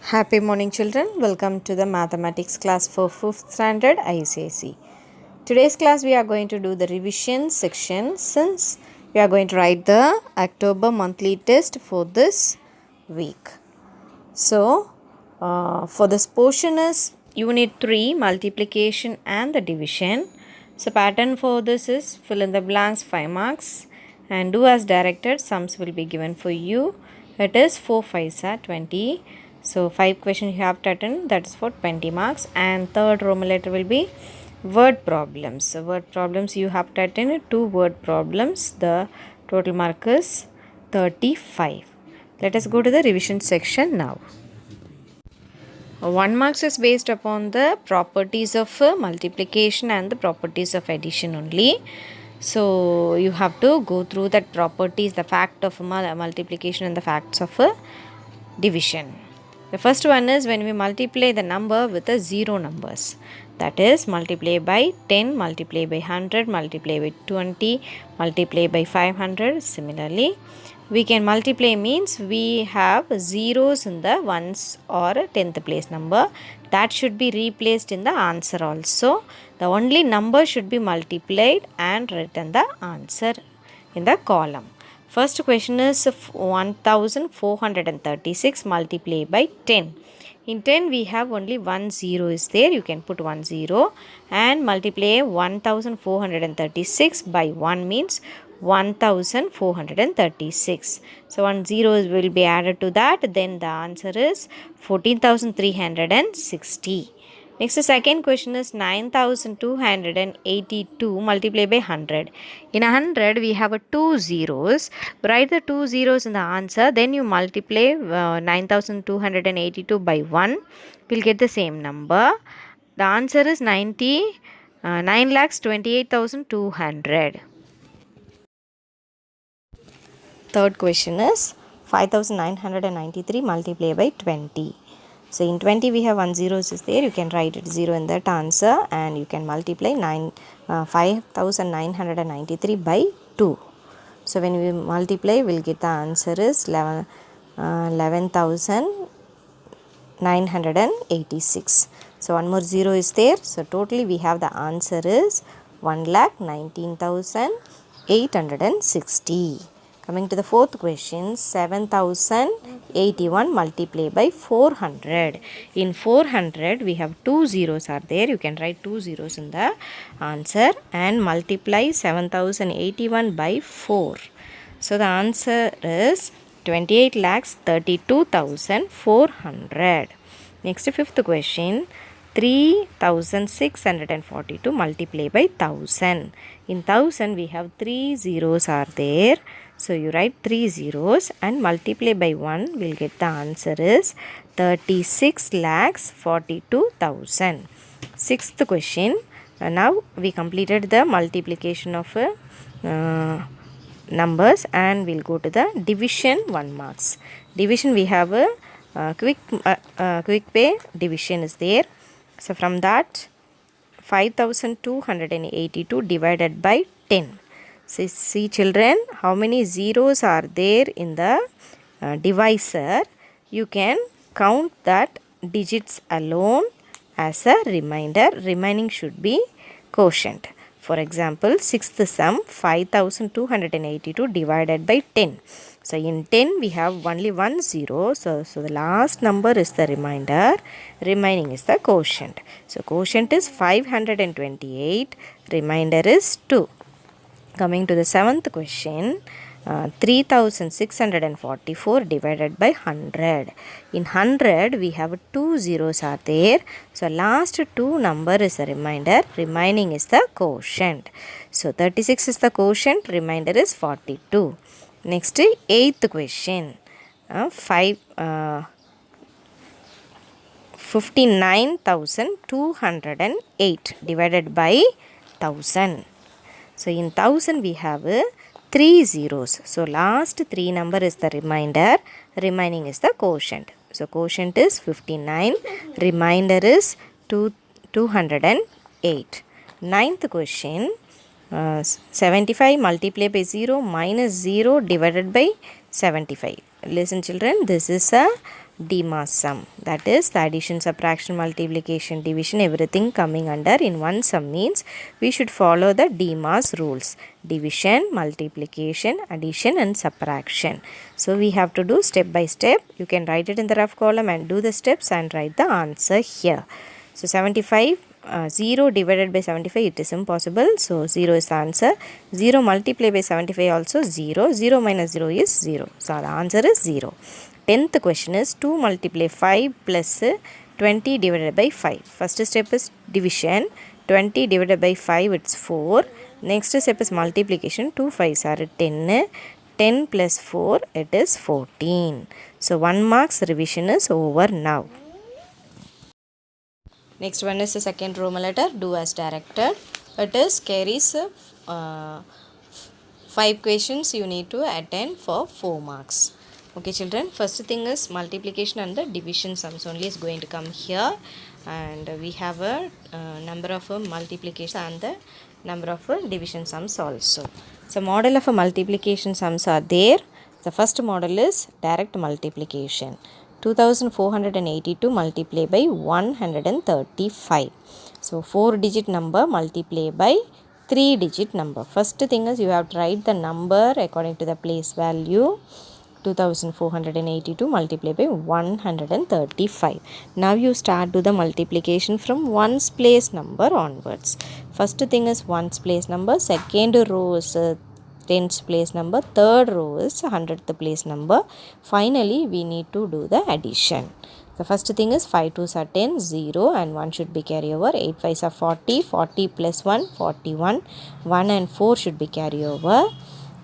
Happy morning, children. Welcome to the mathematics class for 5th standard ICSE. Today's class we are going to do the revision section since we are going to write the October monthly test for this week. So, for this portion is Unit 3 multiplication and the division. So, pattern for this is fill in the blanks 5 marks and do as directed. Sums will be given for you. It is 4 5s are 20. So 5 questions you have to attend, that is for 20 marks, and third Roman letter will be word problems. So word problems you have to attend 2 word problems. The total mark is 35. Let us go to the revision section now. 1 marks is based upon the properties of multiplication and the properties of addition only. So you have to go through that properties, the fact of multiplication and the facts of division. The first one is when we multiply the number with the zero numbers. That is multiply by 10, multiply by 100, multiply by 20, multiply by 500. Similarly, we can multiply means we have zeros in the ones or 10th place number. That should be replaced in the answer also. The only number should be multiplied and written the answer in the column. First question is 1436 multiplied by 10. In 10 we have only 1 0 is there. You can put 1 0 and multiply 1436 by 1 means 1436. So 1 0 will be added to that. Then the answer is 14,360. Next, the second question is 9,282 multiplied by 100. In 100, we have 2 zeros. Write the 2 zeros in the answer. Then you multiply 9,282 by 1. We'll get the same number. The answer is 9,28,200. Third question is 5,993 multiplied by 20. So in 20 we have 1 0 is there. You can write it 0 in that answer and you can multiply 5,993 by 2. So when we multiply we'll get the answer is 11,986. So one more 0 is there. So totally we have the answer is 1,19,860. Coming to the fourth question, 7,081 multiplied by 400. In 400, we have 2 zeros are there. You can write 2 zeros in the answer and multiply 7,081 by 4. So the answer is 28,32,400. Next, fifth question. 3,642 multiplied by 1000. In 1000 we have 3 zeros are there. So you write 3 zeros and multiply by 1. We'll get the answer is 36,42,000. Sixth question. Now we completed the multiplication of numbers and we'll go to the division 1 marks. Division we have a quick way division is there. So from that 5,282 divided by 10. So see children, how many zeros are there in the divisor. You can count that digits alone as a remainder. Remaining should be quotient. For example, sixth sum 5,282 divided by 10. So in 10 we have only 1 0. So the last number is the remainder. Remaining is the quotient. So quotient is 528. Remainder is 2. Coming to the seventh question, 3,644 divided by 100. In 100 we have 2 zeros are there. So last 2 number is the remainder. Remaining is the quotient. So 36 is the quotient. Remainder is 42. Next, eighth question. 59,208 divided by 1000. So in 1000 we have 3 zeros. So last 3 number is the remainder. Remaining is the quotient. So quotient is 59. Remainder is 208. Ninth question. 75 multiplied by 0 minus 0 divided by 75. Listen children, this is a DMAS sum. That is the addition, subtraction, multiplication, division, everything coming under in one sum means we should follow the DMAS rules. Division, multiplication, addition and subtraction. So we have to do step by step. You can write it in the rough column and do the steps and write the answer here. So 75, 0 divided by 75, it is impossible. So 0 is the answer. 0 multiplied by 75 also 0. 0 minus 0 is 0. So the answer is 0. 10th question is 2 multiply 5 plus 20 divided by 5. First step is division. 20 divided by 5, it's 4. Next step is multiplication. 2 5s are 10. 10 plus 4, it is 14. So 1 marks revision is over now. Next one is the second Roman letter. Do as directed. It is carries 5 questions you need to attend for 4 marks. Okay children, first thing is multiplication and the division sums only is going to come here, and we have a number of multiplication and the number of division sums also. So model of multiplication sums are there. The first model is direct multiplication. 2482 multiplied by 135. So 4 digit number multiplied by 3 digit number. First thing is you have to write the number according to the place value. 2482 multiplied by 135. Now you start to the multiplication from ones place number onwards. First thing is ones place number, second row is tens place number, third row is 100th place number. Finally we need to do the addition. The first thing is 5 2s are 10, 0 and 1 should be carry over. 8 5s are 40, 40 plus 1, 41. 1 and 4 should be carry over.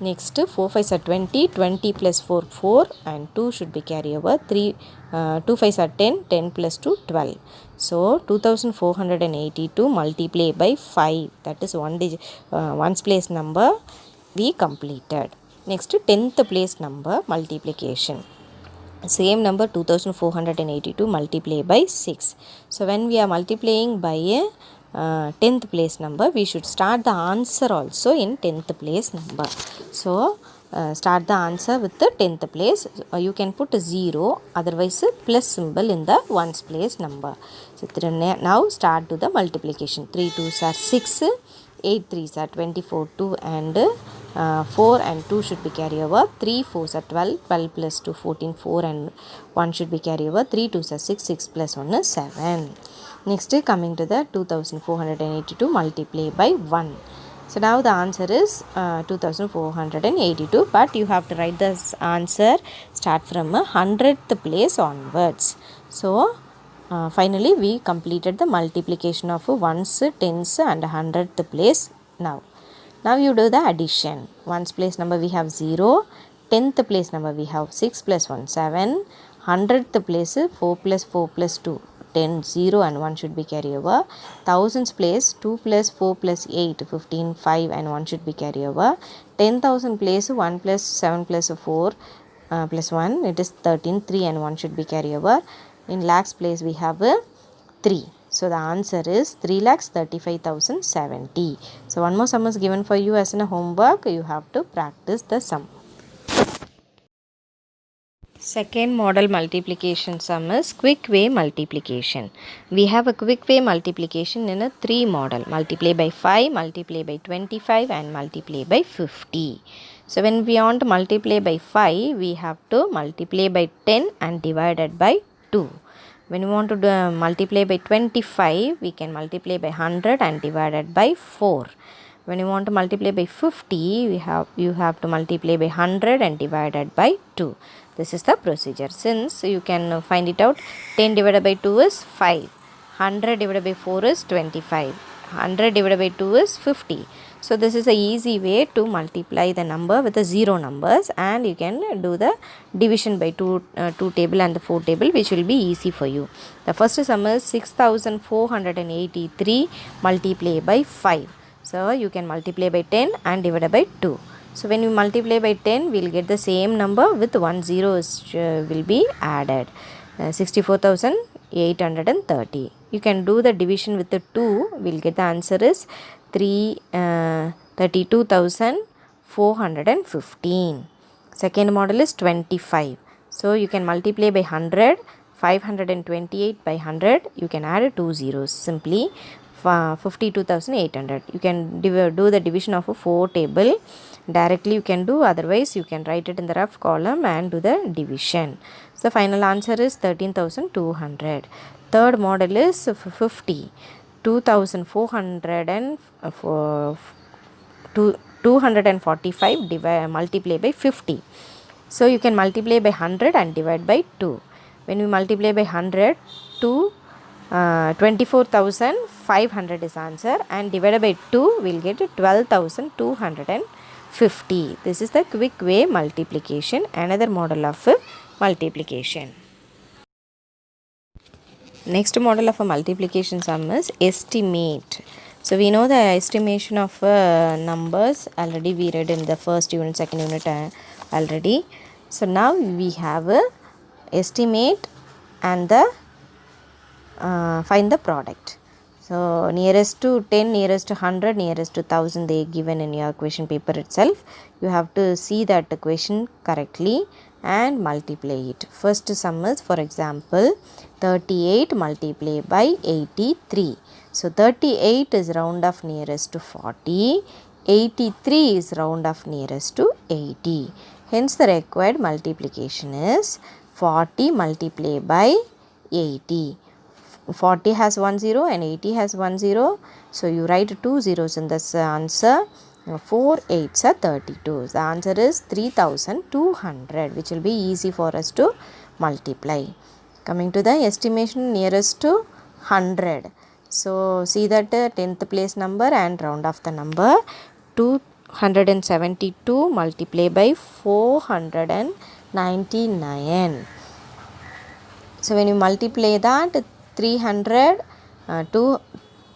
Next 4 5s are 20, 20 plus 4, 4 and 2 should be carry over. 2 5s are 10, 10 plus 2, 12. So 2482 multiplied by 5, that is one digit, ones place number we completed. Next 10th place number multiplication. Same number 2482 multiplied by 6. So when we are multiplying by a 10th place number, we should start the answer also in 10th place number. So start the answer with the 10th place. You can put 0, otherwise plus symbol in the ones place number. So now start to the multiplication. 3 2s are 6, 8 3s are 24, 2 and 4 and 2 should be carry over. 3 4s are 12, 12 plus 2 14, 4 and 1 should be carry over. 3 2s are 6, 6 plus 1 is 7. Next coming to the 2482 multiplied by 1. So now the answer is 2482, but you have to write this answer start from 100th place onwards. So finally we completed the multiplication of ones, tens and 100th place. Now you do the addition. Ones place number we have 0, 10th place number we have 6 plus 1 7, 100th place 4 plus 4 plus 2 10, 0 and 1 should be carry over. Thousands place 2 plus 4 plus 8 15, 5 and 1 should be carry over. 10,000 place 1 plus 7 plus 4 plus 1, it is 13, 3 and 1 should be carry over. In lakhs place we have 3. So the answer is 3,35,070. So one more sum is given for you as a homework. You have to practice the sum. Second model multiplication sum is quick way multiplication. We have a quick way multiplication in a 3 model. Multiply by 5, multiply by 25 and multiply by 50. So when we want to multiply by 5, we have to multiply by 10 and divided by 2. When we want to multiply by 25, we can multiply by 100 and divided by 4. When you want to multiply by 50, you have to multiply by 100 and divided by 2. This is the procedure. Since you can find it out, 10 divided by 2 is 5. 100 divided by 4 is 25. 100 divided by 2 is 50. So this is a easy way to multiply the number with the 0 numbers, and you can do the division by 2 table and the 4 table, which will be easy for you. The first sum is 6483 multiplied by 5. So you can multiply by 10 and divide by 2. So when you multiply by 10, we will get the same number with 1 0 will be added. 64,830. You can do the division with the 2. We will get the answer is 32,415. Second model is 25. So you can multiply by 100, 528 by 100, you can add 2 zeros, simply 52,800. You can do the division of a 4 table directly, you can do, otherwise you can write it in the rough column and do the division. So the final answer is 13,200. Third model is 50, 2,400 and 245 multiply by 50. So you can multiply by 100 and divide by 2. When we multiply by 100, 24,500 is answer, and divided by 2 we will get 12,250. This is the quick way multiplication, another model of multiplication. Next model of a multiplication sum is estimate. So we know the estimation of numbers already we read in the first unit, second unit already. So now we have a estimate and the find the product. So nearest to 10, nearest to 100, nearest to 1000 they given in your question paper itself. You have to see that question correctly and multiply it. First sum is, for example, 38 multiplied by 83. So 38 is round off nearest to 40, 83 is round off nearest to 80. Hence the required multiplication is 40 multiplied by 80. 40 has 1 0 and 80 has 1 0. So you write 2 zeros in this answer. 4 8s are 32. The answer is 3,200, which will be easy for us to multiply. Coming to the estimation nearest to 100. So see that 10th place number and round off the number. 272 multiplied by 499. So when you multiply that, 300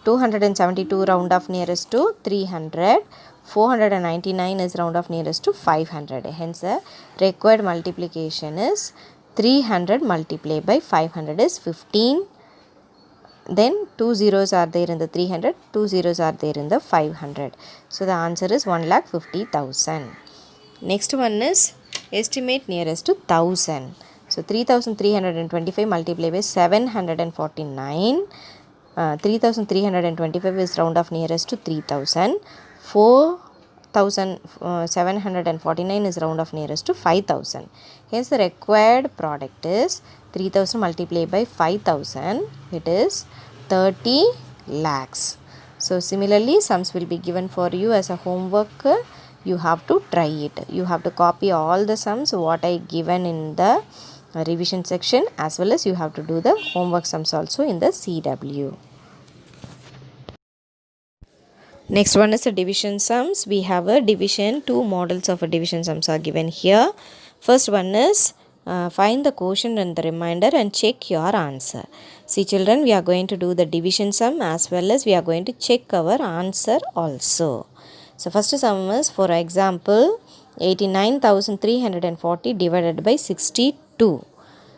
272 round off nearest to 300, 499 is round off nearest to 500. Hence the required multiplication is 300 multiplied by 500 is 15. Then 2 zeros are there in the 300, 2 zeros are there in the 500. So the answer is 1,50,000. Next one is estimate nearest to 1000. So 3,325 multiplied by 749. 3,325 is round off nearest to 3,000. 4,749 is round off nearest to 5,000. Hence the required product is 3,000 multiplied by 5,000. It is 30 lakhs. So similarly, sums will be given for you as a homework. You have to try it. You have to copy all the sums what I given in the revision section, as well as you have to do the homework sums also in the CW. Next one is the division sums. We have a division. Two models of a division sums are given here. First one is find the quotient and the remainder and check your answer. See children, we are going to do the division sum as well as we are going to check our answer also. So first sum is, for example, 89,340 divided by 62.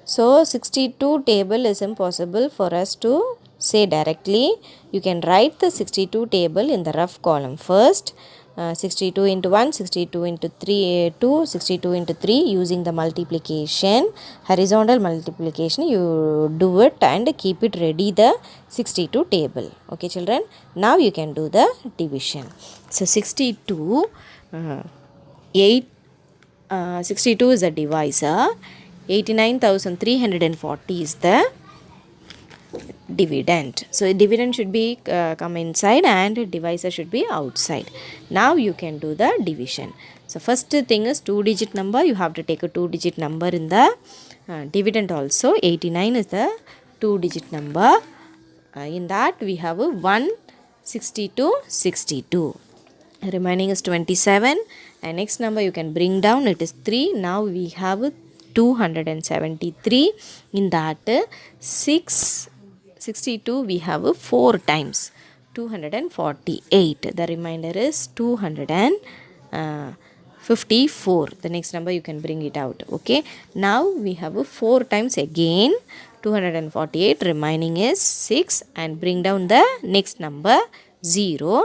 So 62 table is impossible for us to say directly. You can write the 62 table in the rough column first. 62 into 1, 62 into 3, 2, 62 into 3 using the multiplication, horizontal multiplication. You do it and keep it ready, the 62 table. Okay children, now you can do the division. So 62, 62 is the divisor, 89,340 is the dividend. So dividend should be come inside and divisor should be outside. Now you can do the division. So first thing is 2-digit number. You have to take a 2-digit number in the dividend also. 89 is the 2-digit number. In that we have a 162, 62. Remaining is 27. And next number you can bring down, it is 3. Now we have 273. In that 62 we have 4 times 248. The remainder is 254. The next number you can bring it out. Okay, now we have 4 times again 248. Remaining is 6, and bring down the next number 0.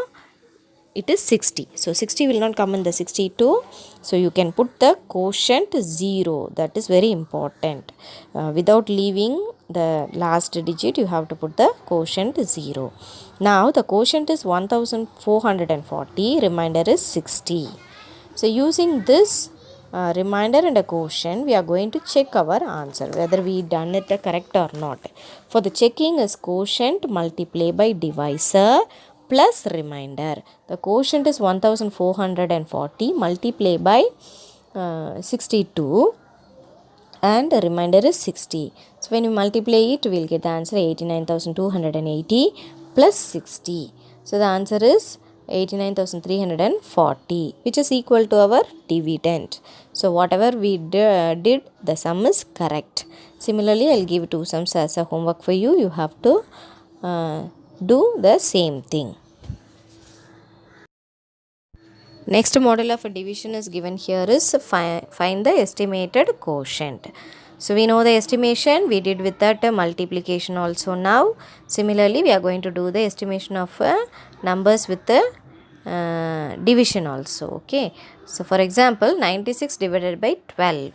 it is 60. So 60 will not come in the 62. So you can put the quotient 0. That is very important. Without leaving the last digit, you have to put the quotient 0. Now the quotient is 1440. Remainder is 60. So using this remainder and a quotient, we are going to check our answer whether we done it correct or not. For the checking is quotient multiply by divisor plus remainder. The quotient is 1440 multiply by 62 and the remainder is 60. So when you multiply it, we will get the answer 89,280 plus 60. So the answer is 89,340, which is equal to our dividend. So whatever we did, the sum is correct. Similarly, I will give two sums as a homework for you. You have to do the same thing. Next model of a division is given here is find the estimated quotient. So we know the estimation, we did with that multiplication also now. Similarly, we are going to do the estimation of numbers with the division also. Okay. So for example, 96 divided by 12.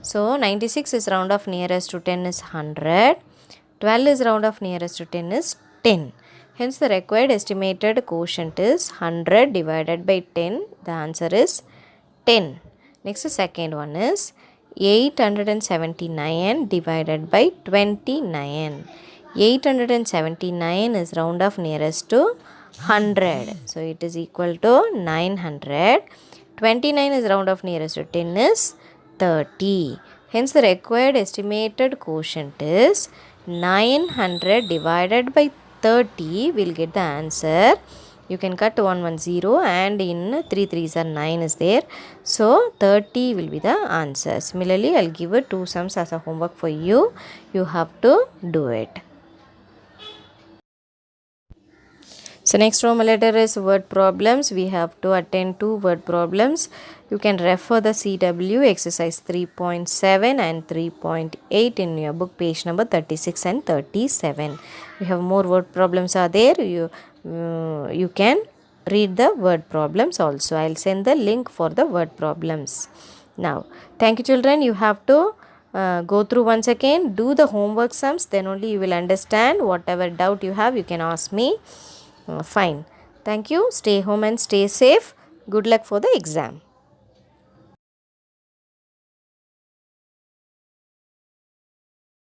So 96 is round off nearest to 10 is 100. 12 is round off nearest to 10 is 10. Hence the required estimated quotient is 100 divided by 10. The answer is 10. Next the second one is 879 divided by 29. 879 is round off nearest to 100. So it is equal to 900. 29 is round off nearest to 10 is 30. Hence the required estimated quotient is 900 divided by 30. We'll get the answer. You can cut 110 and in 3 3s are 9 is there. So 30 will be the answer. Similarly, I'll give it two sums as a homework for you. You have to do it. So next Roman letter is word problems. We have to attend two word problems. You can refer the CW exercise 3.7 and 3.8 in your book page number 36 and 37. We have more word problems are there. You can read the word problems also. I'll send the link for the word problems. Now, thank you children. You have to go through once again. Do the homework sums. Then only you will understand. Whatever doubt you have, you can ask me. Fine. Thank you. Stay home and stay safe. Good luck for the exam.